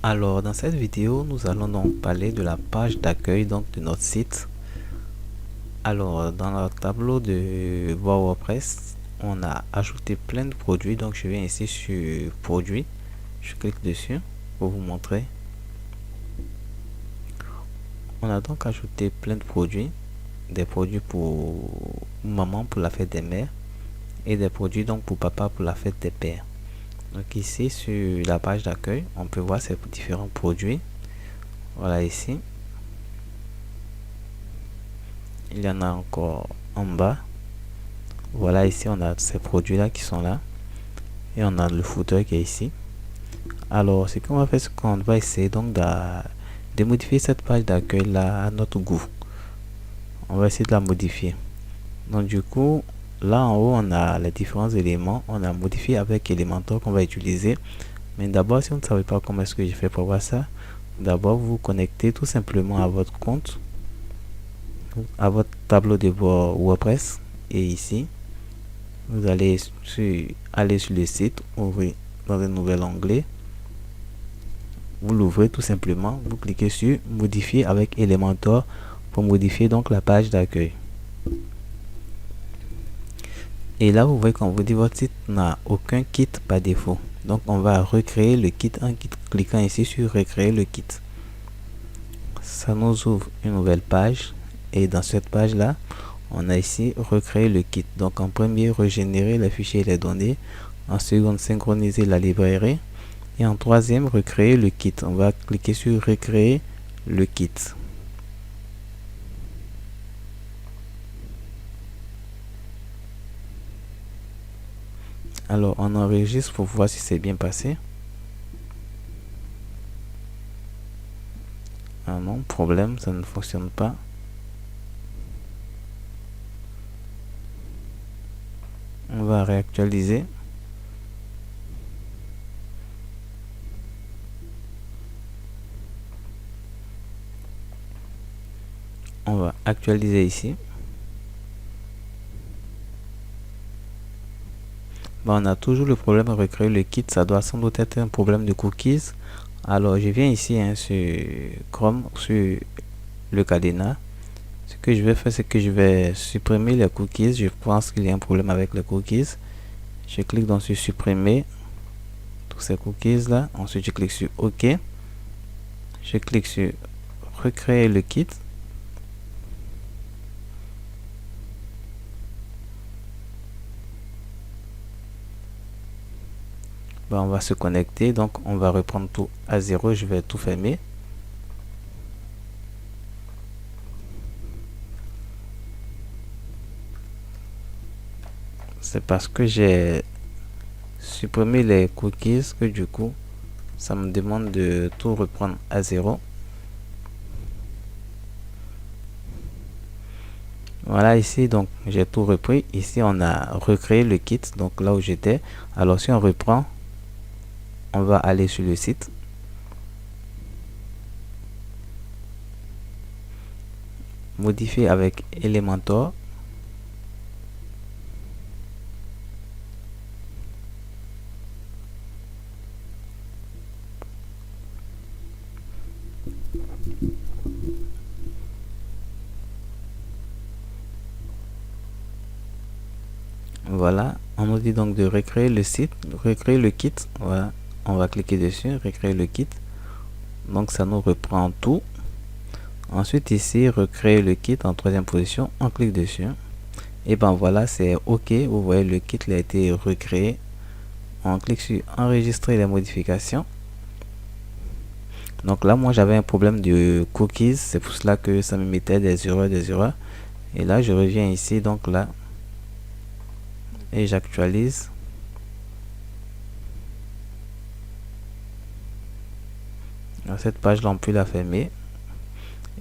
Alors dans cette vidéo, nous allons donc parler de la page d'accueil donc de notre site. Alors dans le tableau de WordPress, on a ajouté plein de produits. Donc je viens ici sur produits, je clique dessus pour vous montrer. On a donc ajouté plein de produits, des produits pour maman pour la fête des mères et des produits donc pour papa pour la fête des pères. Donc ici sur la page d'accueil, on peut voir ces différents produits. Voilà, ici il y en a encore en bas. Voilà, ici on a ces produits là qui sont là et on a le footer qui est ici. Alors ce qu'on va faire, c'est qu'on va essayer donc de modifier cette page d'accueil là à notre goût. On va essayer de la modifier. Donc du coup, là en haut on a les différents éléments. On a modifié avec Elementor qu'on va utiliser. Mais d'abord, si vous ne savez pas comment est-ce que je fais pour voir ça, d'abord vous vous connectez tout simplement à votre compte, à votre tableau de bord WordPress, et ici vous allez sur le site, ouvrir dans un nouvel onglet, vous l'ouvrez tout simplement, vous cliquez sur modifier avec Elementor pour modifier donc la page d'accueil. Et là vous voyez qu'on vous dit votre site n'a aucun kit par défaut, donc on va recréer le kit en cliquant ici sur recréer le kit. Ça nous ouvre une nouvelle page et dans cette page là on a ici recréer le kit. Donc en premier, régénérer les fichiers et les données, en seconde, synchroniser la librairie, et en troisième, recréer le kit. On va cliquer sur recréer le kit. Alors on enregistre pour voir si c'est bien passé. Ah non, problème, ça ne fonctionne pas. On va réactualiser. On va actualiser ici. Bon, on a toujours le problème de recréer le kit. Ça doit sans doute être un problème de cookies. Alors je viens ici sur Chrome, sur le cadenas. Ce que je vais faire, c'est que je vais supprimer les cookies. Je pense qu'il y a un problème avec les cookies. Je clique donc sur supprimer tous ces cookies là. Ensuite je clique sur OK. Je clique sur recréer le kit. On va se connecter, donc on va reprendre tout à zéro. Je vais tout fermer. C'est parce que j'ai supprimé les cookies que du coup ça me demande de tout reprendre à zéro. Voilà, ici donc j'ai tout repris. Ici on a recréé le kit, donc là où j'étais. Alors si on reprend, on va aller sur le site. Modifier avec Elementor. Voilà, on nous dit donc de recréer le site, recréer le kit. Voilà, on va cliquer dessus, recréer le kit. Donc ça nous reprend tout. Ensuite ici, recréer le kit en troisième position, on clique dessus. Et ben voilà, c'est OK. Vous voyez, le kit a été recréé. On clique sur enregistrer les modifications. Donc là, moi j'avais un problème de cookies, c'est pour cela que ça me mettait des erreurs. Et là, je reviens ici, donc là, et j'actualise. Cette page là on peut la fermer.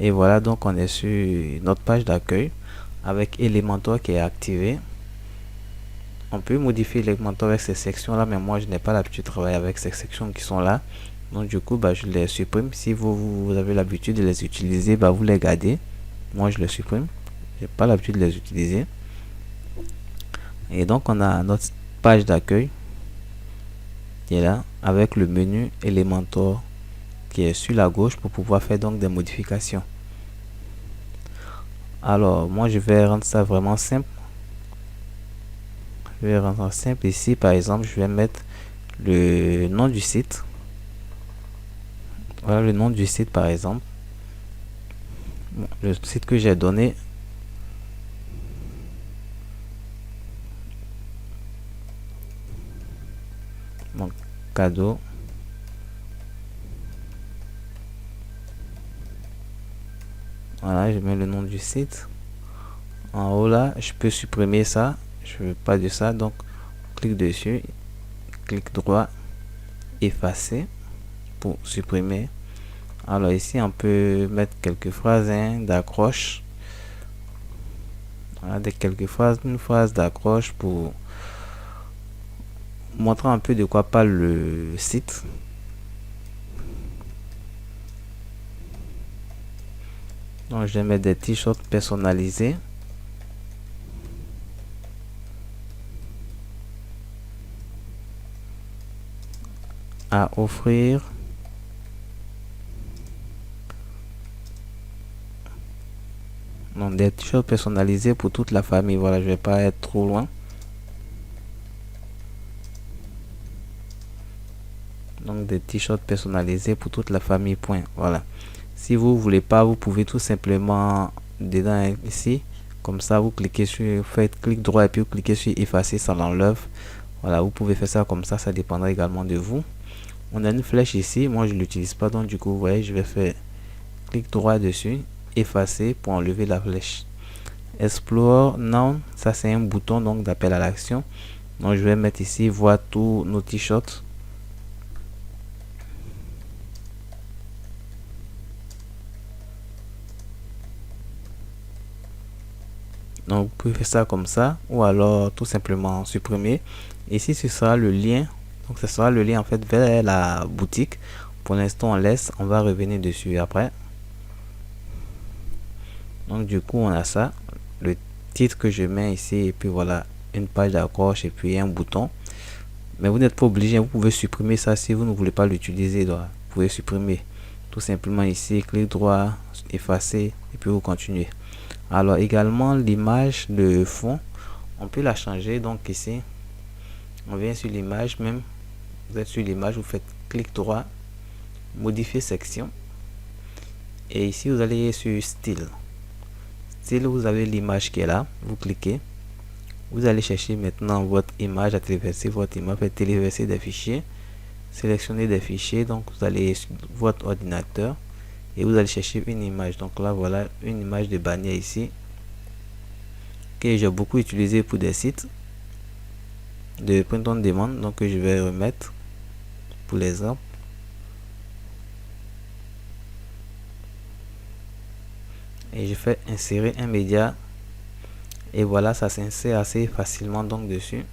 Et voilà, donc on est sur notre page d'accueil avec Elementor qui est activé. On peut modifier Elementor avec ces sections là, mais moi je n'ai pas l'habitude de travailler avec ces sections qui sont là. Donc du coup je les supprime. Si vous avez l'habitude de les utiliser, vous les gardez. Moi je les supprime, j'ai pas l'habitude de les utiliser. Et donc on a notre page d'accueil qui est là avec le menu Elementor qui est sur la gauche pour pouvoir faire donc des modifications. Alors moi je vais rendre ça vraiment simple. Je vais rendre ça simple ici. Par exemple, je vais mettre le nom du site. Voilà le nom du site par exemple. Bon, le site que j'ai donné. Donc cadeau. Voilà, je mets le nom du site. En haut là, je peux supprimer ça. Je veux pas de ça, donc clique dessus, clic droit, effacer pour supprimer. Alors ici, on peut mettre quelques phrases d'accroche. Voilà, quelques phrases, une phrase d'accroche pour montrer un peu de quoi parle le site. Donc je vais mettre des t-shirts personnalisés. À offrir. Donc des t-shirts personnalisés pour toute la famille. Voilà, je vais pas être trop loin. Donc des t-shirts personnalisés pour toute la famille. Point. Voilà. Si vous voulez pas, vous pouvez tout simplement dedans ici. Comme ça, vous cliquez sur, faites clic droit et puis vous cliquez sur effacer, ça l'enlève. Voilà, vous pouvez faire ça comme ça dépendra également de vous. On a une flèche ici, moi je l'utilise pas, donc du coup vous voyez, je vais faire clic droit dessus, effacer pour enlever la flèche. Explore now, ça c'est un bouton donc d'appel à l'action. Donc je vais mettre ici voir tous nos t-shirts. Donc vous pouvez faire ça comme ça, ou alors tout simplement supprimer. Ici ce sera le lien, donc ce sera le lien en fait vers la boutique. Pour l'instant on laisse, on va revenir dessus après. Donc du coup on a ça, le titre que je mets ici, et puis voilà une page d'accroche et puis un bouton. Mais vous n'êtes pas obligé, vous pouvez supprimer ça si vous ne voulez pas l'utiliser. Vous pouvez supprimer tout simplement ici, clic droit, effacer et puis vous continuez. Alors également l'image de fond, on peut la changer. Donc ici on vient sur l'image, même vous êtes sur l'image, vous faites clic droit, modifier section, et ici vous allez sur style. Vous avez l'image qui est là, vous cliquez, vous allez chercher maintenant votre image à téléverser, votre image, faites téléverser des fichiers, sélectionnez des fichiers, donc vous allez sur votre ordinateur et vous allez chercher une image. Donc là voilà une image de bannière ici que j'ai beaucoup utilisé pour des sites de print on demand, donc je vais remettre pour l'exemple. Et je fais insérer un média et voilà, ça s'insère assez facilement donc dessus.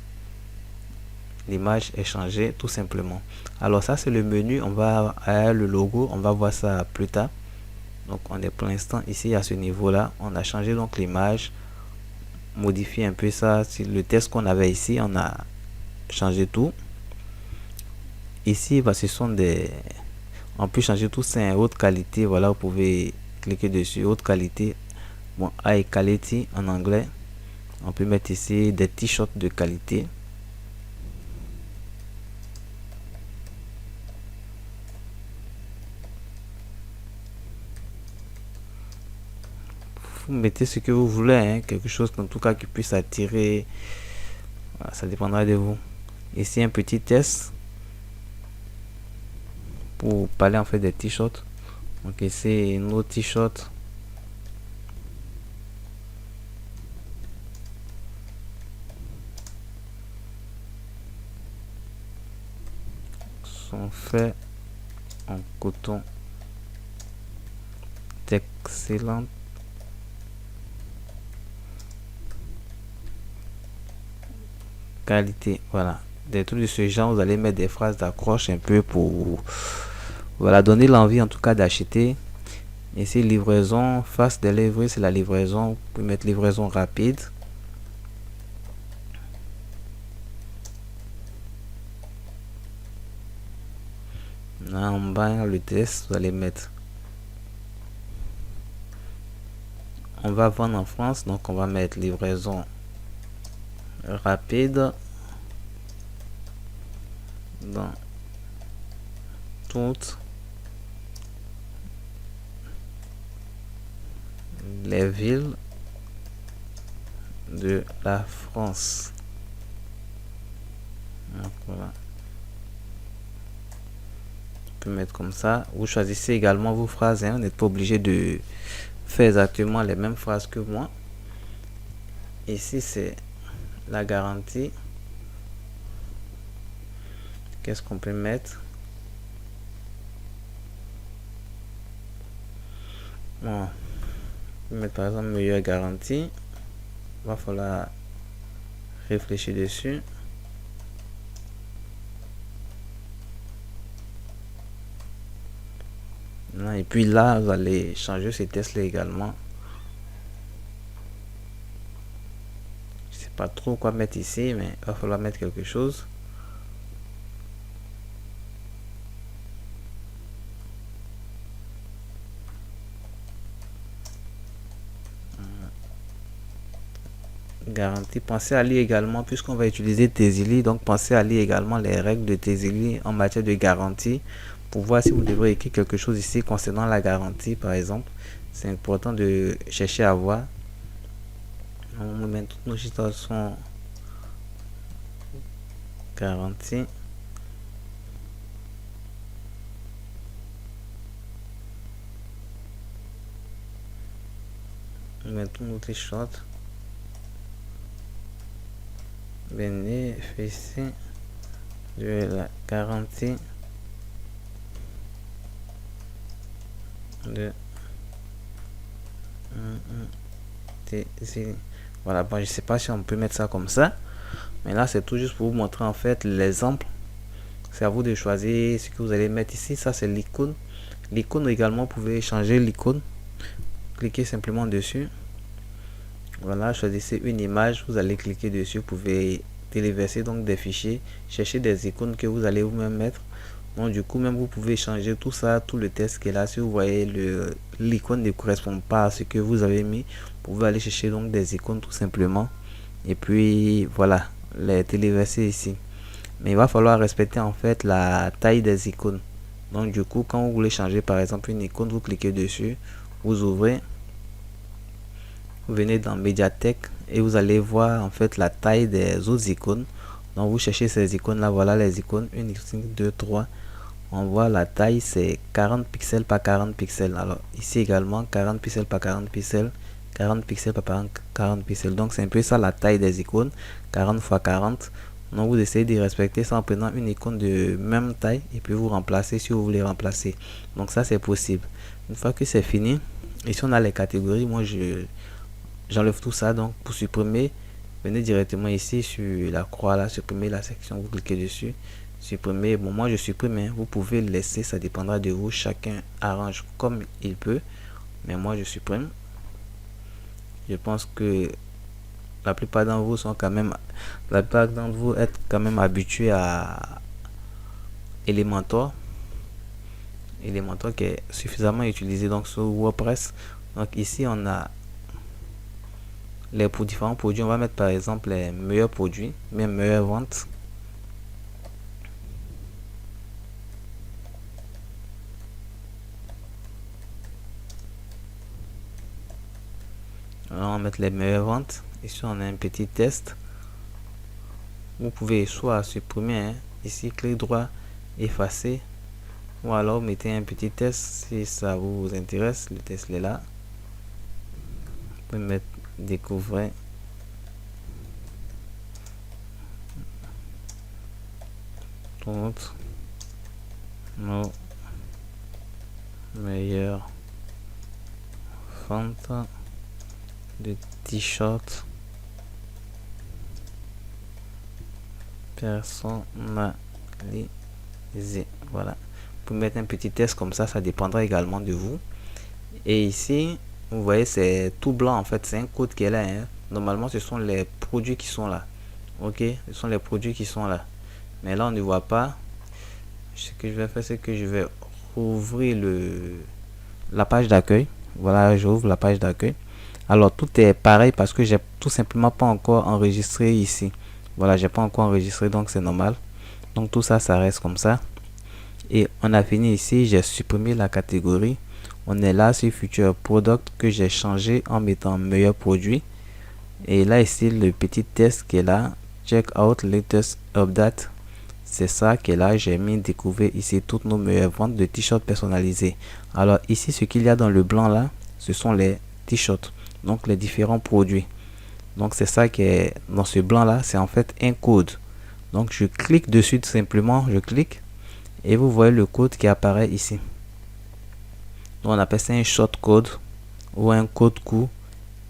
L'image est changée tout simplement. Alors ça c'est le menu, on va à le logo, on va voir ça plus tard. Donc on est pour l'instant ici à ce niveau là, on a changé donc l'image, modifié un peu ça, si le texte qu'on avait ici, on a changé tout. Ici bah, ce sont des, on peut changer tout, c'est en haute qualité. Voilà, vous pouvez cliquer dessus, haute qualité, bon, high quality en anglais. On peut mettre ici des t-shirts de qualité. Vous mettez ce que vous voulez, hein, quelque chose en tout cas qui puisse attirer. Voilà, ça dépendra de vous. Ici un petit test pour parler en fait des t-shirts. Donc ici nos t-shirts sont faits en coton d'excellente qualité. Voilà, des trucs de ce genre. Vous allez mettre des phrases d'accroche un peu pour voilà donner l'envie en tout cas d'acheter. Ici livraison, fast delivery, c'est la livraison. Vous pouvez mettre livraison rapide. Là, en bas, le test, vous allez mettre on va vendre en France, donc on va mettre livraison rapide dans toutes les villes de la France. Donc voilà, on peut mettre comme ça. Vous choisissez également vos phrases, hein. Vous n'êtes pas obligé de faire exactement les mêmes phrases que moi. Ici c'est la garantie. Qu'est-ce qu'on peut mettre? Bon, on peut mettre par exemple meilleure garantie. Il va falloir réfléchir dessus. Et puis là, vous allez changer ces tests là également. Je sais pas trop quoi mettre ici, mais il va falloir mettre quelque chose. Garantie. Pensez à lire également, puisqu'on va utiliser Tezili, donc pensez à lire également les règles de Tezili en matière de garantie pour voir si vous devrez écrire quelque chose ici concernant la garantie par exemple. C'est important de chercher à voir. On va mettre toutes nos citations garantie. On met tous nos t-shirts. Bénéficie de la garantie de voilà. Bon, je sais pas si on peut mettre ça comme ça, mais là c'est tout juste pour vous montrer en fait l'exemple. C'est à vous de choisir ce que vous allez mettre ici. Ça c'est l'icône. L'icône également, vous pouvez changer l'icône. Cliquez simplement dessus. Voilà, choisissez une image, vous allez cliquer dessus, vous pouvez téléverser donc des fichiers, chercher des icônes que vous allez vous-même mettre. Donc du coup, même vous pouvez changer tout ça, tout le texte qui est là. Si vous voyez l'icône ne correspond pas à ce que vous avez mis, vous pouvez aller chercher donc des icônes tout simplement. Et puis voilà, les téléverser ici. Mais il va falloir respecter en fait la taille des icônes. Donc du coup, quand vous voulez changer par exemple une icône, vous cliquez dessus, vous ouvrez. Vous venez dans médiathèque et vous allez voir en fait la taille des autres icônes. Donc vous cherchez ces icônes là, voilà les icônes 1, 2, 3. On voit la taille, c'est 40 pixels par 40 pixels. Alors ici également 40 pixels par 40 pixels, 40 pixels par 40 pixels. Donc c'est un peu ça la taille des icônes, 40 x 40. Donc vous essayez de respecter ça en prenant une icône de même taille et puis vous remplacez si vous voulez remplacer. Donc ça c'est possible. Une fois que c'est fini, ici on a les catégories. Moi j'enlève tout ça. Donc pour supprimer, venez directement ici sur la croix là, supprimer la section, vous cliquez dessus, supprimer. Bon, moi je supprime, hein. Vous pouvez le laisser, ça dépendra de vous, chacun arrange comme il peut, mais moi je supprime. Je pense que la plupart d'entre vous sont quand même, la plupart d'entre vous êtes quand même habitués à Elementor qui est suffisamment utilisé donc sur WordPress. Donc ici on a les pour différents produits. On va mettre par exemple les meilleurs produits, mes meilleures ventes. Alors, on va mettre les meilleures ventes. Ici on a un petit test. Vous pouvez soit supprimer, hein, ici clic droit, effacer, ou alors mettez un petit test si ça vous intéresse. Le test est là. Vous pouvez mettre découvrir. Toutes nos meilleures ventes de t-shirts personnalisés. Voilà, vous pouvez mettre un petit test comme ça dépendra également de vous. Et ici vous voyez c'est tout blanc en fait, c'est un code qui est là, hein. Normalement ce sont les produits qui sont là. Ok, ce sont les produits qui sont là, mais là on ne voit pas. ce que je vais faire, c'est que je vais rouvrir la page d'accueil. Voilà, j'ouvre la page d'accueil. Alors tout est pareil parce que j'ai tout simplement pas encore enregistré ici. Voilà, j'ai pas encore enregistré, donc c'est normal. Donc tout ça, ça reste comme ça. Et on a fini ici, j'ai supprimé la catégorie. On est là sur Future Product que j'ai changé en mettant meilleur produit. Et là ici, le petit test qui est là, check out latest update. C'est ça qui est là, j'ai mis découvrir ici toutes nos meilleures ventes de t-shirts personnalisés. Alors ici, ce qu'il y a dans le blanc là, ce sont les t-shirts, donc les différents produits. Donc c'est ça qui est dans ce blanc là, c'est en fait un code. Donc je clique dessus tout simplement, je clique et vous voyez le code qui apparaît ici. Donc on appelle ça un short code ou un code court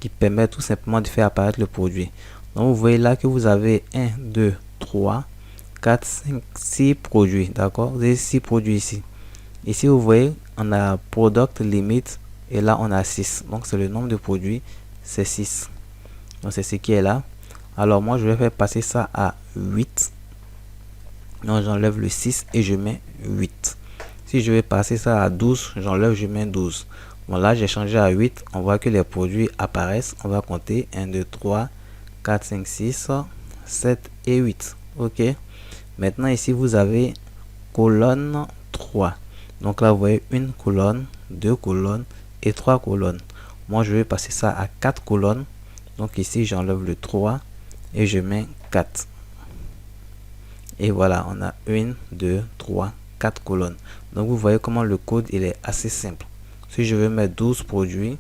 qui permet tout simplement de faire apparaître le produit. Donc vous voyez là que vous avez 1, 2, 3, 4, 5, 6 produits. D'accord? Vous avez 6 produits ici. Ici vous voyez, on a product limit et là on a 6. Donc c'est le nombre de produits, c'est 6. Donc c'est ce qui est là. Alors moi je vais faire passer ça à 8. Donc j'enlève le 6 et je mets 8. Si je vais passer ça à 12, j'enlève, je mets 12. Bon là j'ai changé à 8. On voit que les produits apparaissent. On va compter 1, 2, 3, 4, 5, 6, 7 et 8. Ok. Maintenant ici vous avez colonne 3. Donc là vous voyez une colonne, 2 colonnes et 3 colonnes. Moi je vais passer ça à 4 colonnes. Donc ici j'enlève le 3 et je mets 4. Et voilà, on a 1, 2, 3, 4 colonnes. Donc vous voyez comment le code il est assez simple. Si je veux mettre 12 produits,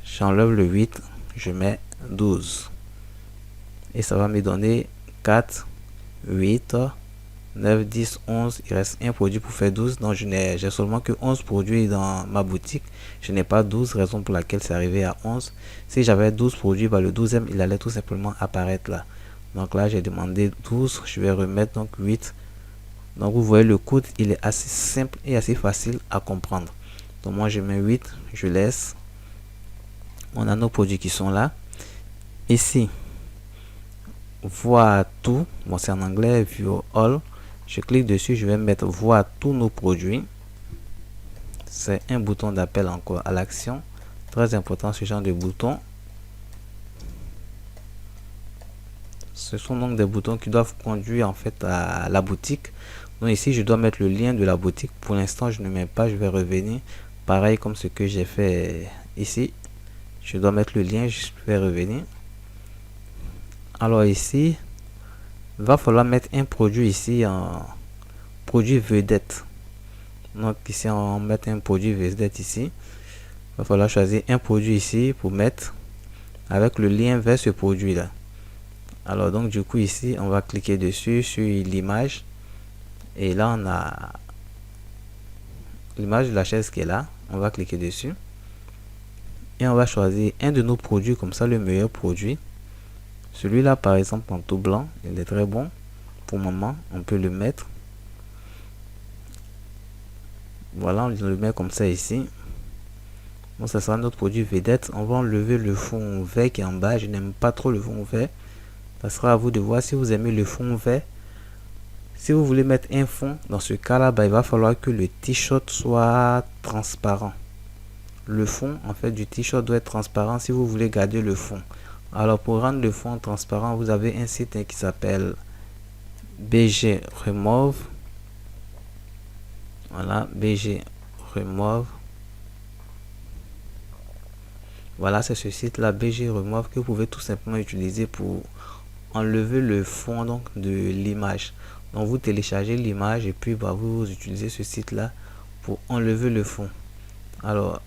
j'enlève le 8, je mets 12. Et ça va me donner 4, 8, 9, 10, 11. Il reste un produit pour faire 12. Donc j'ai seulement que 11 produits dans ma boutique. Je n'ai pas 12, raison pour laquelle c'est arrivé à 11. Si j'avais 12 produits, bah, le 12e, il allait tout simplement apparaître là. Donc là, j'ai demandé 12. Je vais remettre donc 8. Donc vous voyez, le code, il est assez simple et assez facile à comprendre. Donc moi, je mets 8. Je laisse. On a nos produits qui sont là. Ici, voir tout. Bon, c'est en anglais, view all. Je clique dessus. Je vais mettre voir tous nos produits. C'est un bouton d'appel encore à l'action. Très important ce genre de bouton. Ce sont donc des boutons qui doivent conduire en fait à la boutique. Donc ici je dois mettre le lien de la boutique. Pour l'instant je ne mets pas, je vais revenir. Pareil comme ce que j'ai fait ici. Je dois mettre le lien, je vais revenir. Alors ici, il va falloir mettre un produit ici en produit vedette. Donc ici on met un produit vedette ici. Il va falloir choisir un produit ici pour mettre avec le lien vers ce produit là. Alors donc du coup ici on va cliquer dessus sur l'image et là on a l'image de la chaise qui est là. On va cliquer dessus et on va choisir un de nos produits, comme ça le meilleur produit. Celui-là par exemple en tout blanc, il est très bon pour le moment. On peut le mettre. Voilà, on le met comme ça ici. Bon, ça sera notre produit vedette. On va enlever le fond vert qui est en bas. Je n'aime pas trop le fond vert. Ça sera à vous de voir si vous aimez le fond vert. Si vous voulez mettre un fond, dans ce cas là, il va falloir que le t-shirt soit transparent. Le fond en fait du t-shirt doit être transparent si vous voulez garder le fond. Alors pour rendre le fond transparent, vous avez un site qui s'appelle BG Remove. Voilà, BG Remove. Voilà, c'est ce site là, BG Remove, que vous pouvez tout simplement utiliser pour enlever le fond donc de l'image. Donc vous téléchargez l'image et puis vous utilisez ce site là pour enlever le fond. Alors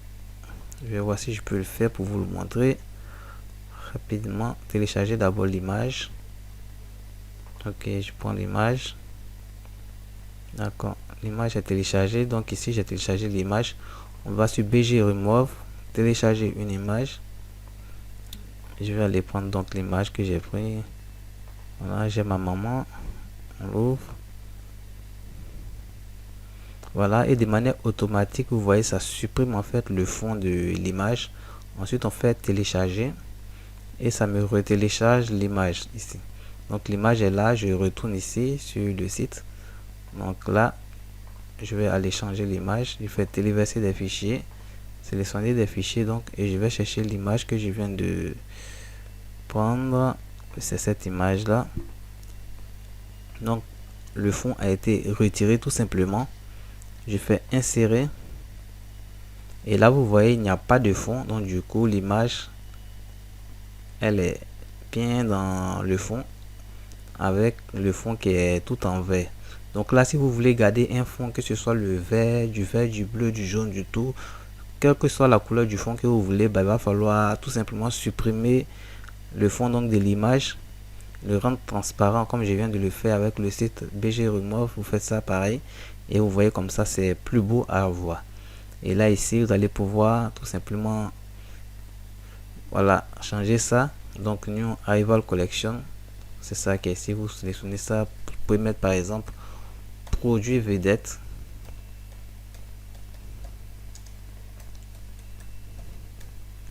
je vais voir si je peux le faire pour vous le montrer rapidement. Télécharger d'abord l'image. Ok, je prends l'image. D'accord, l'image est téléchargée. Donc ici j'ai téléchargé l'image. On va sur BG Remove, télécharger une image. Je vais aller prendre donc l'image que j'ai pris. Voilà, j'ai ma maman. On l'ouvre. Voilà, et de manière automatique, vous voyez, ça supprime en fait le fond de l'image. Ensuite on fait télécharger et ça me retélécharge l'image ici. Donc l'image est là, je retourne ici sur le site. Donc là je vais aller changer l'image. Je fais téléverser des fichiers, sélectionner des fichiers donc, et je vais chercher l'image que je viens de prendre. C'est cette image là. Donc le fond a été retiré tout simplement. Je fais insérer et là vous voyez il n'y a pas de fond, donc du coup l'image elle est bien dans le fond avec le fond qui est tout en vert. Donc là si vous voulez garder un fond, que ce soit le vert, du bleu, du jaune, du tout, quelle que soit la couleur du fond que vous voulez, il va falloir tout simplement supprimer le fond donc de l'image, le rendre transparent comme je viens de le faire avec le site BG Remove. Vous faites ça pareil et vous voyez comme ça c'est plus beau à voir. Et là ici vous allez pouvoir tout simplement voilà changer ça. Donc New Arrival Collection, c'est ça qui est ici. Vous sélectionnez ça, vous pouvez mettre par exemple produit vedette.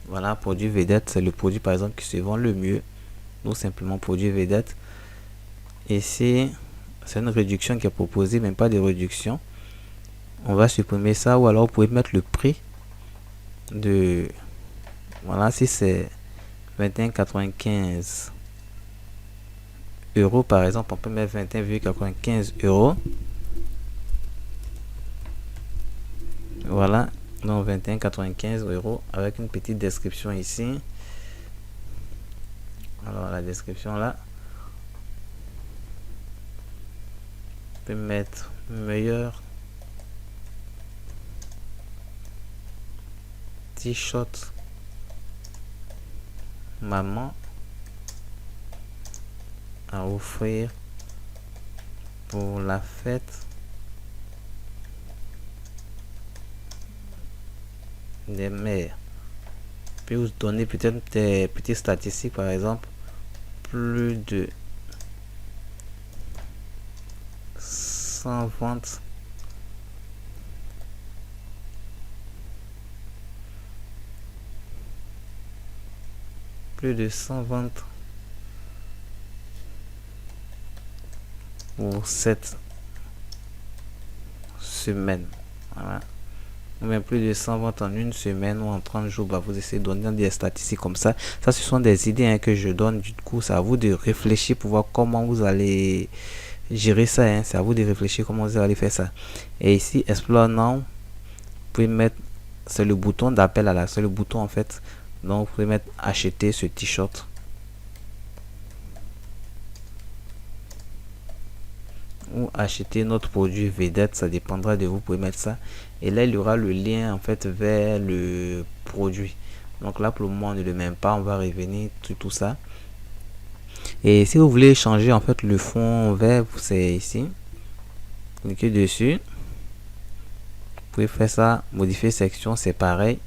Voilà, produit vedette, c'est le produit par exemple qui se vend le mieux. Donc simplement produit vedette. Ici c'est une réduction qui est proposée, même pas de réduction. On va supprimer ça, ou alors vous pouvez mettre le prix de, voilà, si c'est 21,95 euros par exemple, on peut mettre 21,95 euros. Voilà, donc 21,95 euros avec une petite description ici. Alors la description là, on peut mettre meilleur t-shirt maman à offrir pour la fête des mères. Puis vous donner peut-être des petites statistiques, par exemple plus de 100 ventes pour cette semaine. Voilà. Ou même plus de 100 ventes en une semaine ou en 30 jours. Vous essayez de donner des statistiques comme ça. Ça, ce sont des idées que je donne. Du coup, c'est à vous de réfléchir pour voir comment vous allez gérer ça. C'est à vous de réfléchir comment vous allez faire ça. Et ici, Explore Now, vous pouvez mettre, c'est le bouton d'appel à la, c'est le bouton en fait. Donc, vous pouvez mettre acheter ce t-shirt. Ou acheter notre produit vedette, ça dépendra de vous. Vous pouvez mettre ça et là il y aura le lien en fait vers le produit. Donc là pour le moment on ne le met pas, on va revenir sur tout ça. Et si vous voulez changer en fait le fond vert, c'est ici, cliquez dessus, vous pouvez faire ça, modifier section, c'est pareil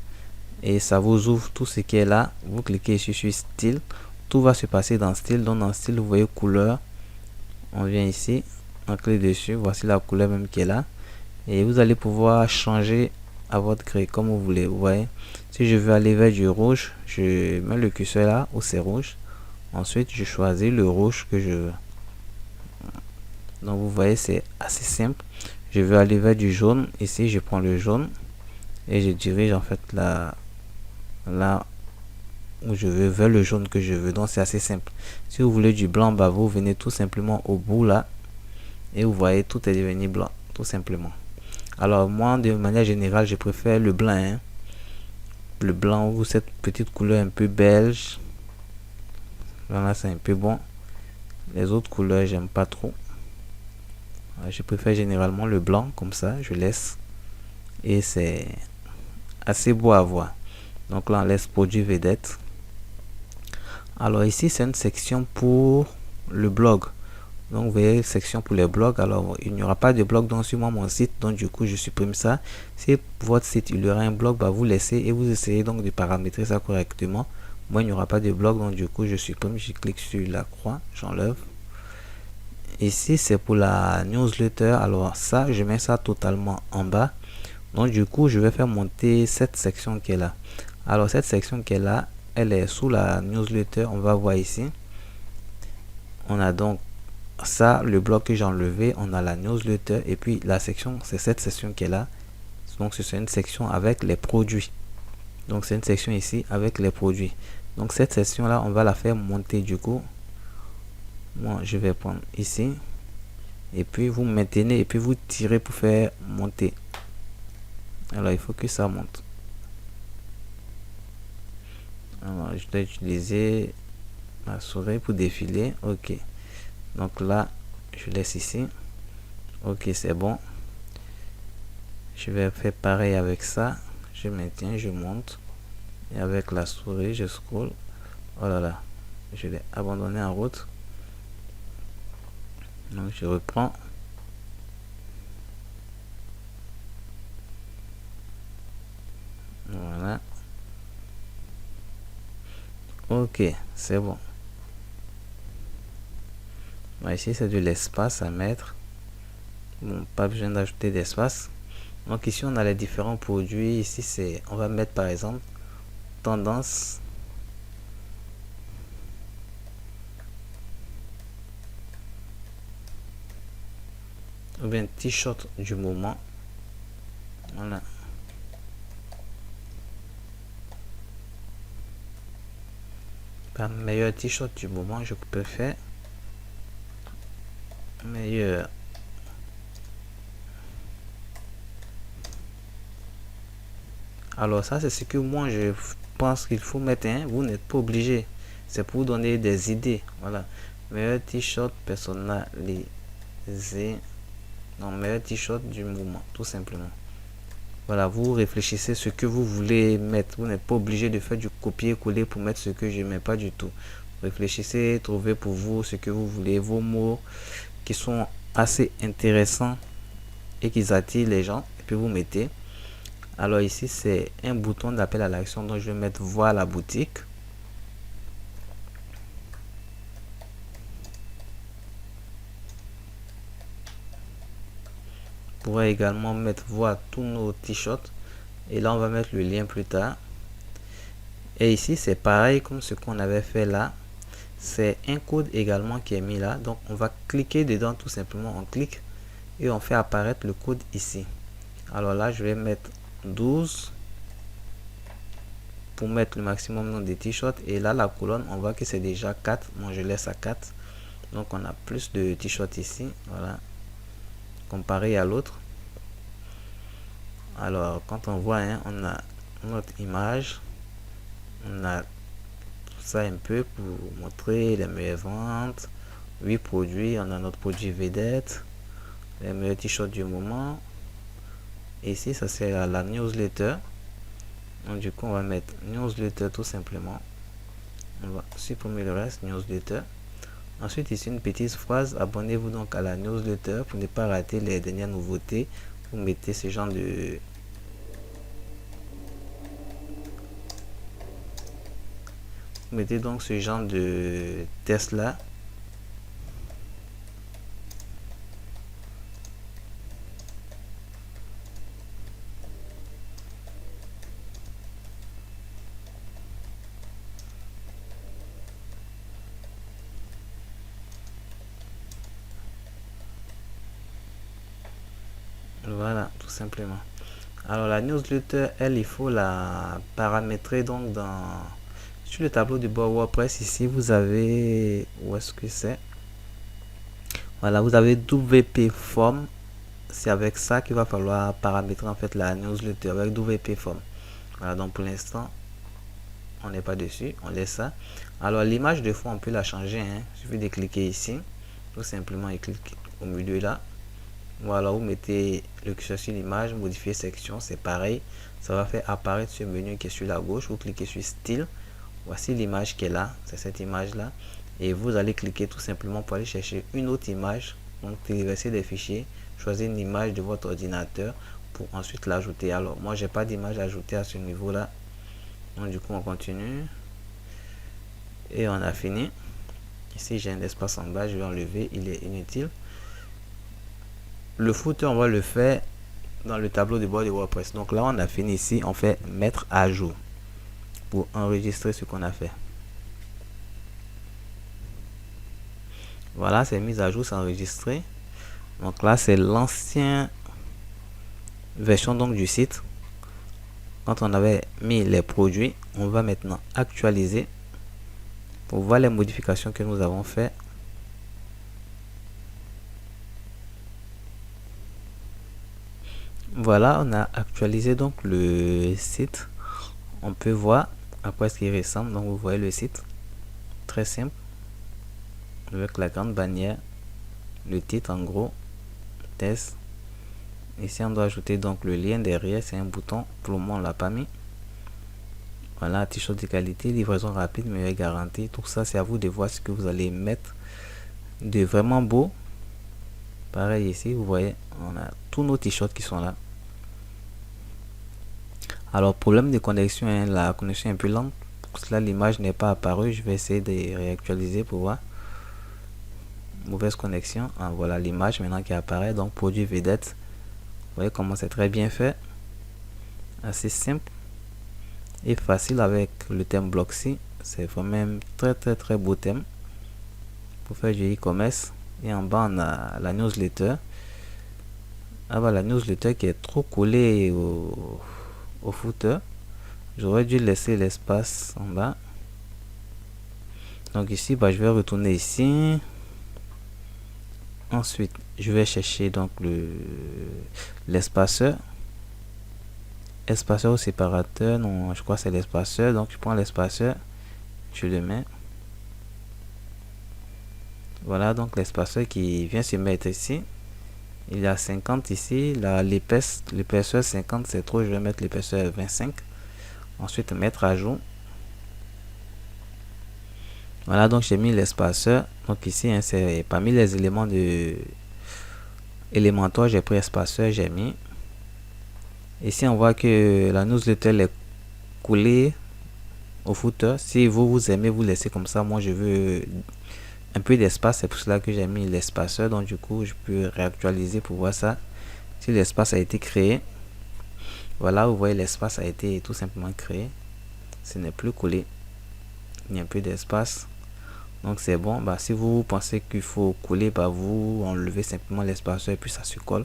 et ça vous ouvre tout ce qui est là. Vous cliquez ici sur style, tout va se passer dans style. Donc dans style vous voyez couleur, on vient ici, on clique dessus, voici la couleur même qui est là et vous allez pouvoir changer à votre gré comme vous voulez. Vous voyez, si je veux aller vers du rouge, je mets le curseur là où c'est rouge, ensuite je choisis le rouge que je veux. Donc vous voyez c'est assez simple. Je veux aller vers du jaune, ici je prends le jaune et je dirige en fait là où je veux, vers le jaune que je veux. Donc c'est assez simple. Si vous voulez du blanc, vous venez tout simplement au bout là et vous voyez tout est devenu blanc tout simplement. Alors moi de manière générale je préfère le blanc, le blanc ou cette petite couleur un peu belge. Là c'est un peu bon. Les autres couleurs j'aime pas trop. Je préfère généralement le blanc comme ça, je laisse et c'est assez beau à voir. Donc là on laisse produit vedette. Alors ici c'est une section pour le blog. Donc vous voyez section pour les blogs. Alors il n'y aura pas de blog dans sur mon site, donc du coup je supprime ça. Si votre site il y aura un blog, vous laissez et vous essayez donc de paramétrer ça correctement. Moi il n'y aura pas de blog, donc du coup je supprime, je clique sur la croix, j'enlève. Ici c'est pour la newsletter. Alors ça je mets ça totalement en bas. Donc du coup je vais faire monter cette section qui est là. Alors cette section qui est là, elle est sous la newsletter. On va voir ici, on a donc ça, le bloc que j'ai enlevé, on a la newsletter et puis la section, c'est cette section qui est là. Donc c'est une section avec les produits. Donc c'est une section ici avec les produits. Donc cette section là, on va la faire monter du coup. Moi, je vais prendre ici et puis vous maintenez et puis vous tirez pour faire monter. Alors il faut que ça monte. Alors je dois utiliser ma souris pour défiler. Ok. Donc là, je laisse ici. Ok, c'est bon. Je vais faire pareil avec ça. Je maintiens, je monte. Et avec la souris, je scroll. Oh là là, je l'ai abandonné en route. Donc je reprends. Voilà. Ok, c'est bon. Bon, ici, c'est de l'espace à mettre. Bon, pas besoin d'ajouter d'espace. Donc ici, on a les différents produits. Ici, c'est, on va mettre par exemple tendance. Ou bien t-shirt du moment. Voilà. Par meilleur t-shirt du moment, je peux faire meilleur. Alors ça, c'est ce que moi je pense qu'il faut mettre. Hein. Vous n'êtes pas obligé. C'est pour vous donner des idées. Voilà. Meilleur t-shirt personnalisé. Non, meilleur t-shirt du moment, tout simplement. Voilà, vous réfléchissez ce que vous voulez mettre. Vous n'êtes pas obligé de faire du copier-coller pour mettre ce que je ne mets pas du tout. Réfléchissez, trouvez pour vous ce que vous voulez, vos mots qui sont assez intéressants et qui attirent les gens. Et puis vous mettez. Alors ici, c'est un bouton d'appel à l'action. Donc je vais mettre voir la boutique. Vous pourrez également mettre voir tous nos t-shirts. Et là, on va mettre le lien plus tard. Et ici, c'est pareil comme ce qu'on avait fait là. C'est un code également qui est mis là. Donc, on va cliquer dedans tout simplement. On clique et on fait apparaître le code ici. Alors là, je vais mettre 12 pour mettre le maximum nombre de t-shirts. Et là, la colonne, on voit que c'est déjà 4. Moi, je laisse à 4. Donc, on a plus de t-shirts ici. Voilà. Comparé à l'autre. Alors, quand on voit, hein, on a notre image. On a ça un peu pour montrer les meilleures ventes. 8 produits. On a notre produit vedette. Les meilleurs t-shirts du moment. Ici, ça c'est la newsletter. Donc, du coup, on va mettre newsletter tout simplement. On va supprimer le reste, newsletter. Ensuite, ici, une petite phrase. Abonnez-vous donc à la newsletter pour ne pas rater les dernières nouveautés. Vous mettez ce genre de... Vous mettez donc ce genre de test là. Voilà, tout simplement. Alors la newsletter, elle, il faut la paramétrer donc sur le tableau de bord WordPress. Ici, vous avez, où est-ce que c'est? Voilà, vous avez WP Form. C'est avec ça qu'il va falloir paramétrer en fait la newsletter avec WP Form. Voilà, donc pour l'instant, on n'est pas dessus, on laisse ça. Alors l'image de fond, on peut la changer. Hein. Il suffit de cliquer ici, tout simplement, et cliquer au milieu là. Voilà, vous mettez le curseur sur l'image, modifier section, c'est pareil. Ça va faire apparaître ce menu qui est sur la gauche. Vous cliquez sur style. Voici l'image qui est là, c'est cette image là. Et vous allez cliquer tout simplement pour aller chercher une autre image. Donc téléverser des fichiers, choisir une image de votre ordinateur pour ensuite l'ajouter. Alors moi j'ai pas d'image ajoutée à ce niveau là. Donc du coup on continue. Et on a fini. Ici j'ai un espace en bas, je vais enlever, il est inutile. Le footer, on va le faire dans le tableau de bord de WordPress. Donc là, on a fini ici. On fait mettre à jour pour enregistrer ce qu'on a fait. Voilà, c'est mis à jour, c'est enregistré. Donc là, c'est l'ancienne version donc du site. Quand on avait mis les produits, on va maintenant actualiser pour voir les modifications que nous avons fait. Voilà, on a actualisé donc le site. On peut voir à quoi est-ce qu'il ressemble. Donc vous voyez le site, très simple, avec la grande bannière, le titre en gros, test. Ici on doit ajouter donc le lien derrière, c'est un bouton, pour le moment on l'a pas mis. Voilà, t-shirt de qualité, livraison rapide, meilleure garantie. Tout ça c'est à vous de voir ce que vous allez mettre de vraiment beau. Pareil ici, vous voyez, on a tous nos t-shirts qui sont là. Alors problème de connexion, hein, la connexion est un peu lente. Pour cela l'image n'est pas apparue. Je vais essayer de réactualiser pour voir. Mauvaise connexion. Ah, voilà l'image maintenant qui apparaît. Donc produit vedette. Vous voyez comment c'est très bien fait. Assez simple et facile avec le thème Blocksy. C'est vraiment un très beau thème pour faire du e-commerce. Et en bas on a la newsletter. Ah bah la newsletter qui est trop collée au footer. J'aurais dû laisser l'espace en bas. Donc ici bah, je vais retourner ici. Ensuite je vais chercher donc l'espaceur. Espaceur ou séparateur, non je crois que c'est l'espaceur. Donc je prends l'espaceur, je le mets. Voilà donc l'espaceur qui vient se mettre ici. Il y a 50 ici. L'épaisseur 50 c'est trop, je vais mettre l'épaisseur 25. Ensuite mettre à jour. Voilà donc j'ai mis l'espaceur. Donc ici hein, c'est parmi les éléments de Elementor, j'ai pris espaceur, j'ai mis. Ici on voit que la newsletter est collée au footer. Si vous aimez, vous laissez comme ça. Moi je veux un peu d'espace, c'est pour cela que j'ai mis l'espaceur. Donc du coup je peux réactualiser pour voir ça, si l'espace a été créé. Voilà, vous voyez l'espace a été tout simplement créé, ce n'est plus collé, il y a un peu d'espace, donc c'est bon. Bah, si vous pensez qu'il faut coller, bah, vous enlevez simplement l'espaceur et puis ça se colle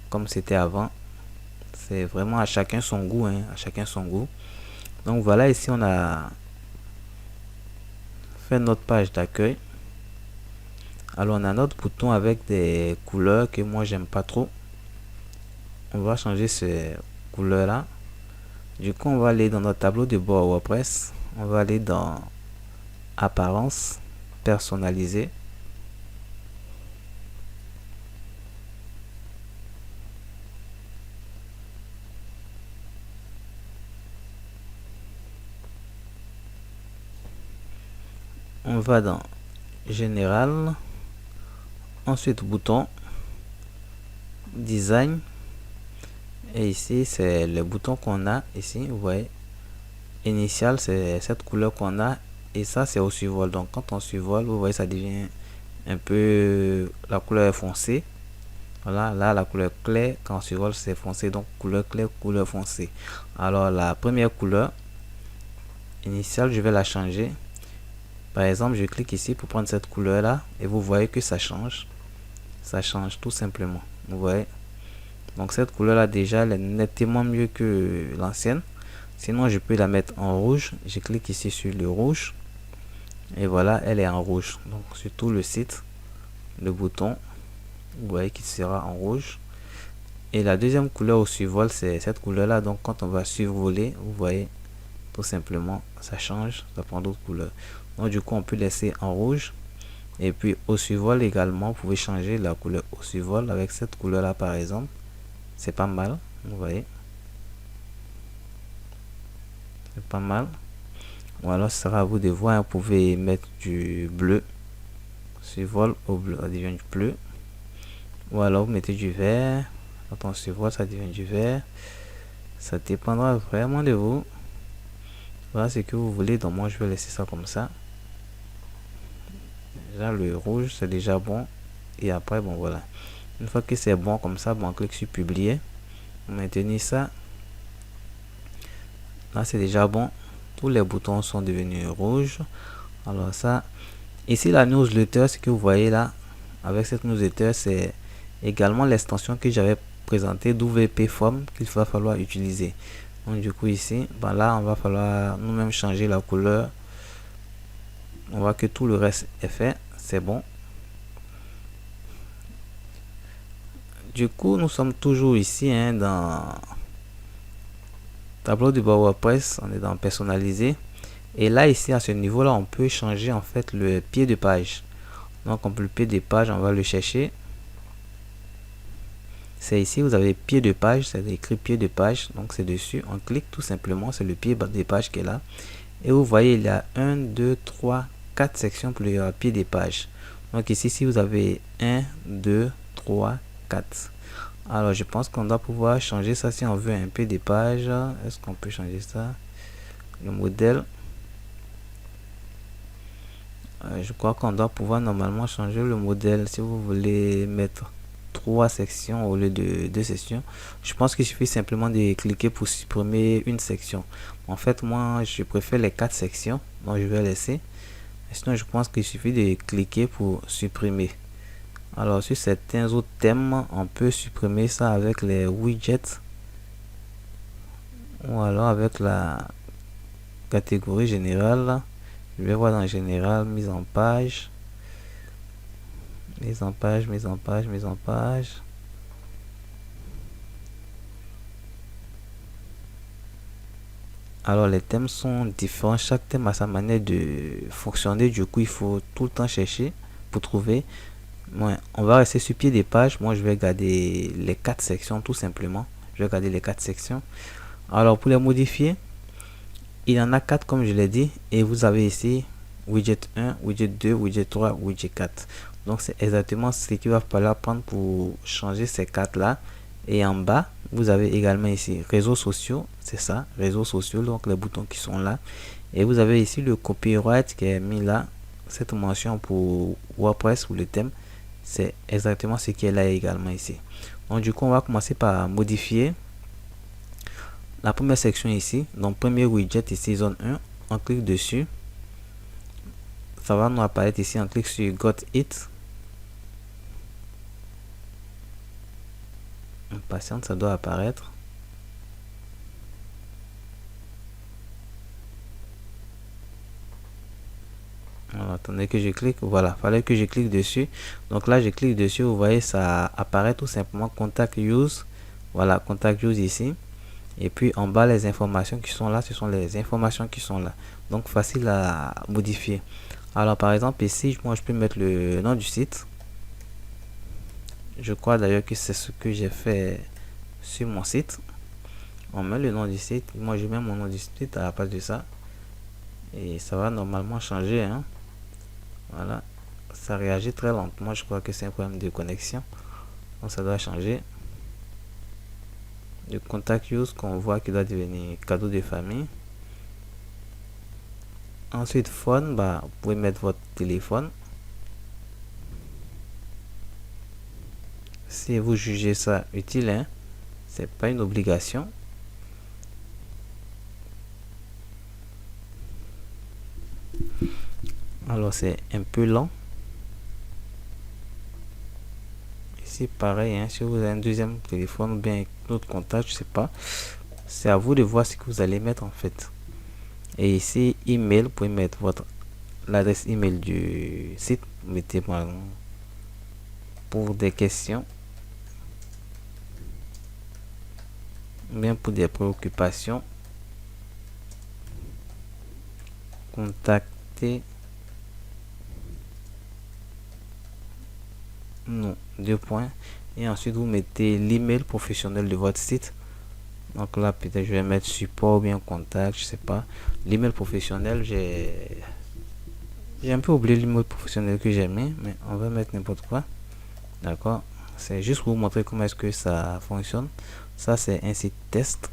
comme c'était avant. C'est vraiment à chacun son goût, hein, à chacun son goût. Donc voilà, ici on a fait notre page d'accueil. Alors on a notre bouton avec des couleurs que moi j'aime pas trop. On va changer ces couleurs là. Du coup on va aller dans notre tableau de bord WordPress. On va aller dans apparence, personnaliser. On va dans général, ensuite bouton, design, et ici c'est le bouton qu'on a ici, vous voyez, initial c'est cette couleur qu'on a, et ça c'est au survol. Donc quand on survole, vous voyez ça devient un peu, la couleur est foncée. Voilà, là la couleur claire, quand on survole c'est foncé, donc couleur claire, couleur foncée. Alors la première couleur initiale, je vais la changer. Par exemple, je clique ici pour prendre cette couleur là et vous voyez que ça change tout simplement, vous voyez. Donc cette couleur là déjà elle est nettement mieux que l'ancienne. Sinon je peux la mettre en rouge. Je clique ici sur le rouge et voilà, elle est en rouge. Donc sur tout le site, le bouton, vous voyez qu'il sera en rouge. Et la deuxième couleur au survol c'est cette couleur là. Donc quand on va survoler, vous voyez tout simplement ça change, ça prend d'autres couleurs. Donc du coup on peut laisser en rouge. Et puis au survol également, vous pouvez changer la couleur au survol avec cette couleur là par exemple. C'est pas mal, vous voyez. C'est pas mal. Ou alors ce sera à vous de voir, vous pouvez mettre du bleu. Survol au bleu, ça devient du bleu. Ou alors vous mettez du vert. Quand on survole, ça devient du vert. Ça dépendra vraiment de vous. Voilà ce que vous voulez. Donc moi je vais laisser ça comme ça. Déjà le rouge c'est déjà bon. Et après bon voilà. Une fois que c'est bon comme ça, bon, on clique sur publier. On maintient ça. Là c'est déjà bon. Tous les boutons sont devenus rouges. Alors ça. Ici, la newsletter, ce que vous voyez là, avec cette newsletter, c'est également l'extension que j'avais présentée d'UVP Form qu'il va falloir utiliser. Donc du coup ici, ben là, on va falloir nous-mêmes changer la couleur. On voit que tout le reste est fait, c'est bon. Du coup, nous sommes toujours ici dans tableau de bord WordPress, on est dans personnaliser. Et là, ici, à ce niveau-là, on peut changer en fait le pied de page. Donc, on peut le pied de page, on va le chercher. C'est ici, vous avez pied de page, c'est écrit pied de page. Donc, c'est dessus. On clique tout simplement, c'est le pied de page qui est là. Et vous voyez, il y a 1, 2, 3, 4 sections pour le pied des pages. Donc, ici, si vous avez 1, 2, 3, 4. Alors, je pense qu'on doit pouvoir changer ça si on veut un pied des pages. Est-ce qu'on peut changer ça? Le modèle. Je crois qu'on doit pouvoir normalement changer le modèle si vous voulez mettre 3 sections au lieu de 2 sections. Je pense qu'il suffit simplement de cliquer pour supprimer une section. En fait, moi, je préfère les 4 sections, donc je vais laisser. Sinon, je pense qu'il suffit de cliquer pour supprimer. Alors, sur certains autres thèmes, on peut supprimer ça avec les widgets ou alors avec la catégorie générale. Je vais voir dans général, mise en page. Mise en page, mise en page, mise en page. Alors les thèmes sont différents, chaque thème a sa manière de fonctionner, du coup il faut tout le temps chercher pour trouver. Ouais, on va rester sur pied des pages, moi je vais garder les 4 sections tout simplement. Je vais garder les 4 sections. Alors pour les modifier, il y en a 4 comme je l'ai dit, et vous avez ici widget 1, widget 2, widget 3, widget 4. Donc c'est exactement ce qu'il va falloir prendre pour changer ces 4 là. Et en bas, vous avez également ici réseaux sociaux, c'est ça, réseaux sociaux, donc les boutons qui sont là. Et vous avez ici le copyright qui est mis là, cette mention pour WordPress ou le thème, c'est exactement ce qui est là également ici. Donc du coup, on va commencer par modifier la première section ici. Donc premier widget ici, zone 1, on clique dessus. Ça va nous apparaître ici, on clique sur Got It. On patiente, ça doit apparaître. Alors, attendez que je clique, voilà, fallait que je clique dessus. Donc là, je clique dessus, vous voyez, ça apparaît tout simplement Contact Use. Voilà, Contact Use ici. Et puis en bas, les informations qui sont là, ce sont les informations qui sont là. Donc facile à modifier. Alors par exemple ici, moi je peux mettre le nom du site. Je crois d'ailleurs que c'est ce que j'ai fait sur mon site. On met le nom du site. Moi je mets mon nom du site à la place de ça. Et ça va normalement changer. Hein. Voilà. Ça réagit très lentement. Je crois que c'est un problème de connexion. Donc ça doit changer. Le contact use qu'on voit qui doit devenir cadeau de famille. Ensuite phone, bah, vous pouvez mettre votre téléphone. Si vous jugez ça utile, hein, c'est pas une obligation. Alors c'est un peu lent. Ici pareil, hein, si vous avez un deuxième téléphone ou bien un autre contact, je sais pas. C'est à vous de voir ce que vous allez mettre en fait. Et ici email, vous pouvez mettre votre l'adresse email du site. Mettez pour des questions, bien pour des préoccupations. Contactez nous, 2 points. Et ensuite vous mettez l'email professionnel de votre site. Donc là peut-être je vais mettre support ou bien contact, je sais pas. L'email professionnel, j'ai un peu oublié l'email professionnel que j'ai mis, mais on va mettre n'importe quoi. D'accord, c'est juste pour vous montrer comment est-ce que ça fonctionne. Ça c'est un site test.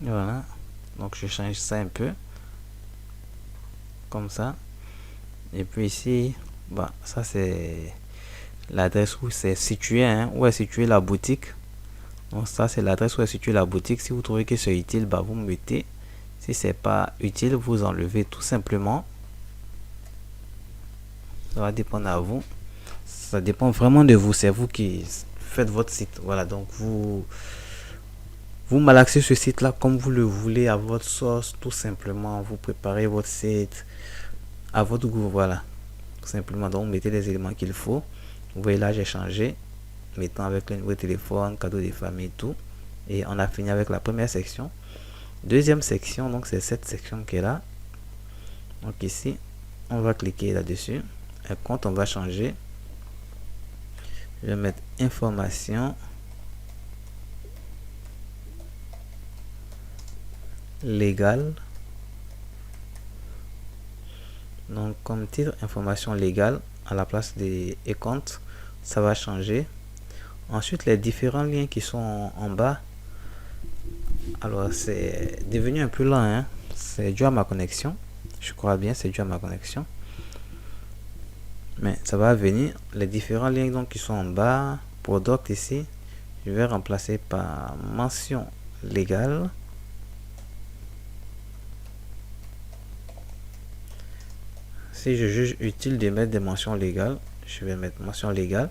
Voilà, donc je change ça un peu comme ça. Et puis ici, bah ça c'est l'adresse où c'est situé, hein, où est située la boutique. Donc ça c'est l'adresse où est située la boutique. Si vous trouvez que c'est utile, bah vous mettez. Si c'est pas utile, vous enlevez tout simplement. Ça va dépendre à vous. Ça dépend vraiment de vous. C'est vous qui faites votre site. Voilà, donc vous malaxez ce site là comme vous le voulez, à votre sauce, tout simplement. Vous préparez votre site à votre goût. Voilà, tout simplement. Donc vous mettez les éléments qu'il faut. Vous voyez là, j'ai changé, mettant avec le nouveau téléphone, cadeau des familles, tout. Et on a fini avec la première section. Deuxième section, donc c'est cette section qui est là. Donc ici, on va cliquer là-dessus. Et quand on va changer, je vais mettre information légale. Donc comme titre, information légale à la place des comptes, ça va changer. Ensuite, les différents liens qui sont en bas. Alors c'est devenu un peu lent, hein? C'est dû à ma connexion. Je crois bien, c'est dû à ma connexion. Mais ça va venir. Les différents liens donc qui sont en bas, product ici, je vais remplacer par mention légale. Si je juge utile de mettre des mentions légales, je vais mettre mention légale.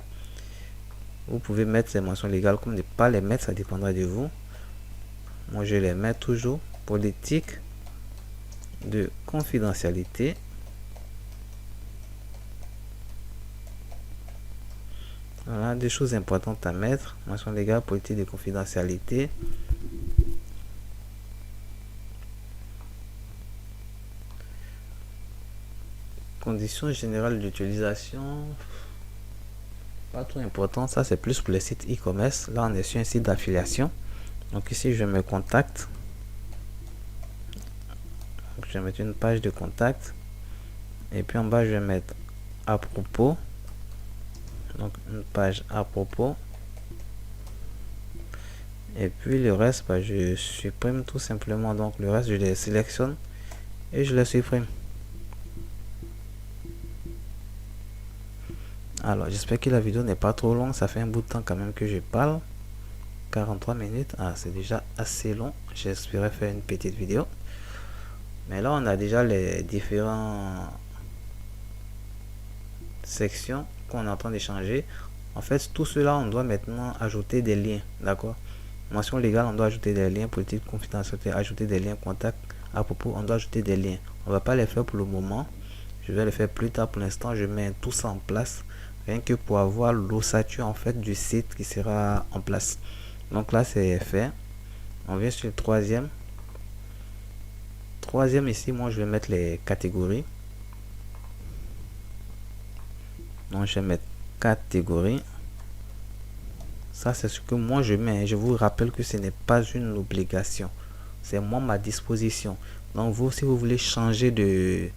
Vous pouvez mettre ces mentions légales comme ne pas les mettre, ça dépendra de vous. Moi je les mets toujours. Politique de confidentialité. Voilà, des choses importantes à mettre. Mention légale, politique de confidentialité. Conditions générales d'utilisation. Pas trop important, ça c'est plus pour les sites e-commerce. Là on est sur un site d'affiliation. Donc ici je me contacte. Donc, je vais mettre une page de contact. Et puis en bas je vais mettre à propos. Donc une page à propos. Et puis le reste, bah, je supprime tout simplement. Donc le reste je les sélectionne et je les supprime. Alors j'espère que la vidéo n'est pas trop longue. Ça fait un bout de temps quand même que je parle. 43 minutes. Ah, c'est déjà assez long. J'espérais faire une petite vidéo. Mais là on a déjà les différentes sections qu'on est en train d'échanger. En fait tout cela on doit maintenant ajouter des liens. D'accord. Mention légale, on doit ajouter des liens. Politique confidentialité, ajouter des liens. Contact à propos, on doit ajouter des liens. On va pas les faire pour le moment. Je vais le faire plus tard. Pour l'instant, je mets tout ça en place. Rien que pour avoir l'ossature en fait du site qui sera en place. Donc là, c'est fait. On vient sur le troisième. Troisième ici, moi, je vais mettre les catégories. Donc, je vais mettre catégorie. Ça, c'est ce que moi je mets. Je vous rappelle que ce n'est pas une obligation. C'est moi ma disposition. Donc, vous, si vous voulez changer de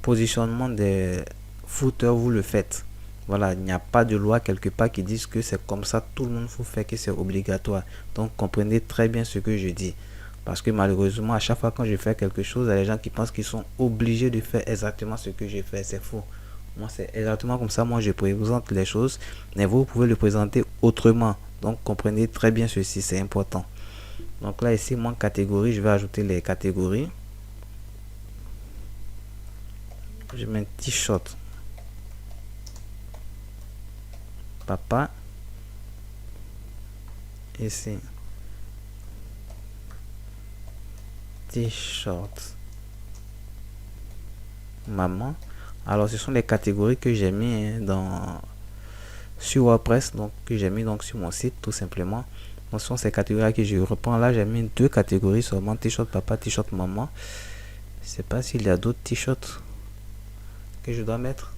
positionnement des footers, vous le faites. Voilà, il n'y a pas de loi quelque part qui dise que c'est comme ça. Tout le monde vous fait que c'est obligatoire. Donc, comprenez très bien ce que je dis. Parce que malheureusement, à chaque fois quand je fais quelque chose, il y a des gens qui pensent qu'ils sont obligés de faire exactement ce que j'ai fait. C'est faux. Moi, c'est exactement comme ça. Moi, je présente les choses. Mais vous pouvez le présenter autrement. Donc, comprenez très bien ceci. C'est important. Donc là, ici, moi, catégorie, je vais ajouter les catégories. Je mets un t-shirt. Papa. Ici. T-shirt. Maman. Alors, ce sont les catégories que j'ai mis sur WordPress, donc que j'ai mis donc sur mon site tout simplement. Donc, ce sont ces catégories que je reprends là. J'ai mis deux catégories seulement, t-shirt papa, t-shirt maman. Je sais pas s'il y a d'autres t-shirts que je dois mettre.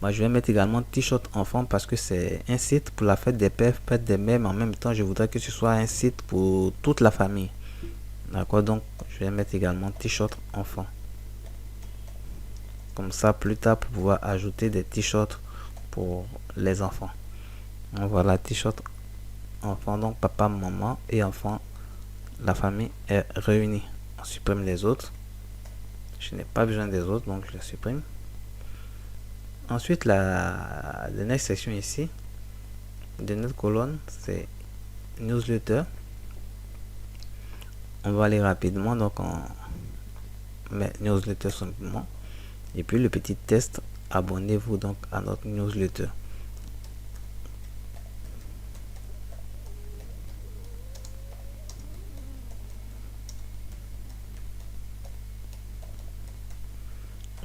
Moi, je vais mettre également t-shirt enfant parce que c'est un site pour la fête des pères, fête des mères, mais en même temps, je voudrais que ce soit un site pour toute la famille. D'accord, donc je vais mettre également t-shirt enfant. Comme ça, plus tard, pour pouvoir ajouter des t-shirts pour les enfants. Donc, voilà, t-shirt enfant, donc papa, maman et enfant. La famille est réunie. On supprime les autres. Je n'ai pas besoin des autres, donc je les supprime. Ensuite, la next section ici, de notre colonne, c'est newsletter. On va aller rapidement, donc on met newsletter simplement. Et puis le petit test, abonnez-vous donc à notre newsletter.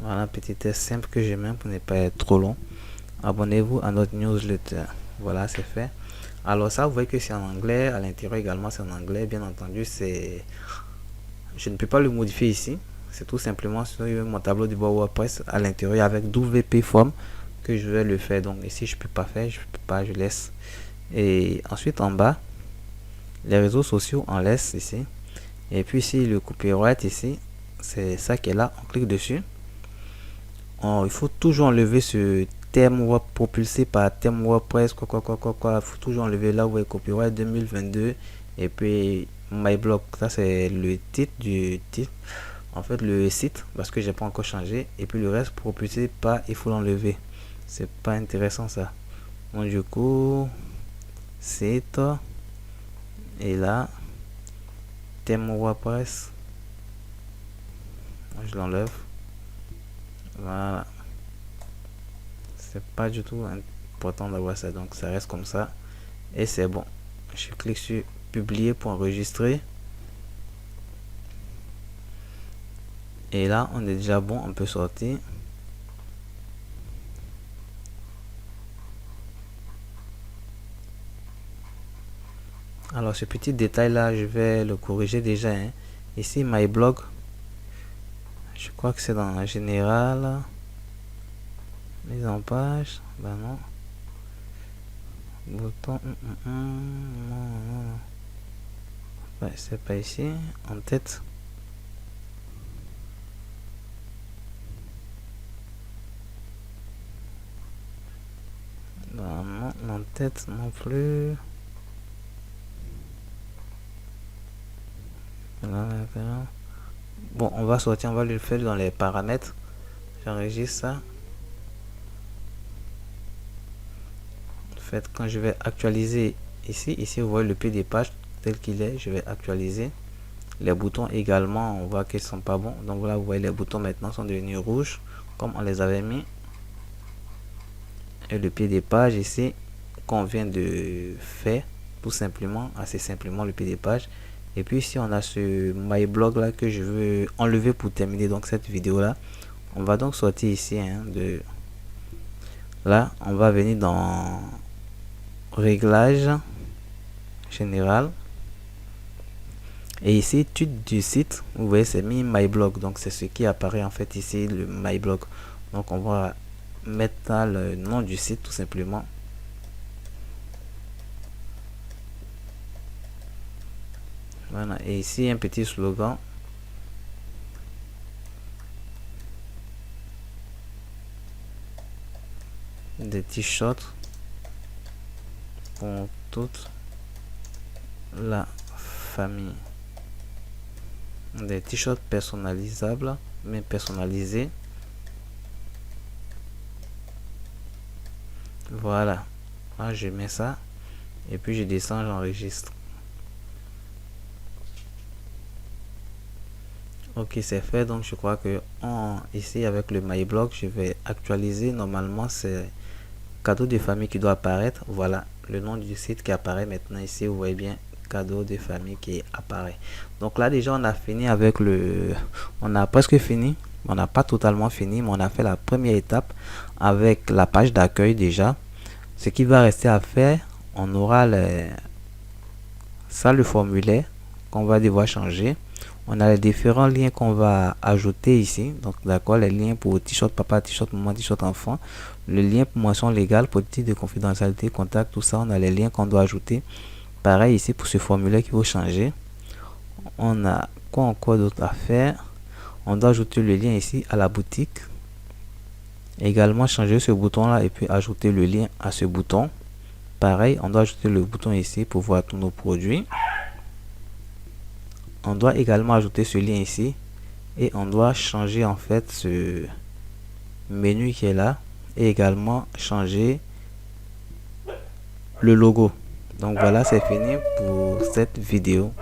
Voilà, petit test simple que je mets pour ne pas être trop long. Abonnez-vous à notre newsletter. Voilà, c'est fait. Alors ça, vous voyez que c'est en anglais. À l'intérieur également, c'est en anglais. Bien entendu, je ne peux pas le modifier ici. C'est tout simplement sur mon tableau de bord WordPress à l'intérieur avec WP Form que je vais le faire. Donc ici, je peux pas faire, je peux pas, je laisse. Et ensuite, en bas, les réseaux sociaux, on laisse ici. Et puis ici, le copyright ici, c'est ça qui est là. On clique dessus. Il faut toujours enlever ce thème web propulsé par thème WordPress, quoi. Il faut toujours enlever là où est copyright 2022. Et puis my blog, ça c'est le titre du titre. En fait, le site, parce que j'ai pas encore changé. Et puis le reste propulsé par, il faut l'enlever. C'est pas intéressant ça. Donc du coup, site. Et là, thème WordPress. Je l'enlève. Voilà. C'est pas du tout important d'avoir ça, donc ça reste comme ça et c'est bon. Je clique sur publier pour enregistrer et là on est déjà bon, on peut sortir. Alors ce petit détail là, je vais le corriger déjà, hein. Ici my blog, je crois que c'est dans général, mise en page, ben non, bouton, non. Ouais, c'est pas ici, en tête. Ben non, en tête non plus. Bon, on va sortir, on va le faire dans les paramètres. J'enregistre ça. En fait, quand je vais actualiser ici vous voyez le pied des pages tel qu'il est, je vais actualiser. Les boutons également, on voit qu'ils sont pas bons. Donc voilà, vous voyez les boutons maintenant sont devenus rouges comme on les avait mis. Et le pied des pages ici qu'on vient de faire, tout simplement, assez simplement le pied des pages. Et puis ici on a ce my blog là que je veux enlever pour terminer donc cette vidéo là. On va donc sortir ici, hein, de là, on va venir dans réglage général et ici titre du site, vous voyez c'est mis my blog, donc c'est ce qui apparaît en fait ici, le my blog. Donc on va mettre là le nom du site tout simplement. Voilà, et ici un petit slogan. Des t-shirts pour toute la famille. Des t-shirts personnalisables, mais personnalisés. Voilà. Là, je mets ça. Et puis je descends, j'enregistre. Ok, c'est fait. Donc je crois que ici avec le MyBlog, je vais actualiser. Normalement, c'est cadeau de famille qui doit apparaître. Voilà le nom du site qui apparaît maintenant ici. Vous voyez bien, cadeau de famille qui apparaît. Donc là déjà on a fini avec on a presque fini. On n'a pas totalement fini, mais on a fait la première étape avec la page d'accueil déjà. Ce qui va rester à faire, on aura ça, le formulaire qu'on va devoir changer. On a les différents liens qu'on va ajouter ici. Donc d'accord, les liens pour t-shirt papa, t-shirt maman, t-shirt enfant, le lien pour mention légale, politique de confidentialité, contact, tout ça. On a les liens qu'on doit ajouter. Pareil ici pour ce formulaire qu'il faut changer. On a quoi encore d'autre à faire? On doit ajouter le lien ici à la boutique. Également changer ce bouton là et puis ajouter le lien à ce bouton. Pareil, on doit ajouter le bouton ici pour voir tous nos produits. On doit également ajouter ce lien ici et on doit changer en fait ce menu qui est là et également changer le logo. Donc voilà, c'est fini pour cette vidéo.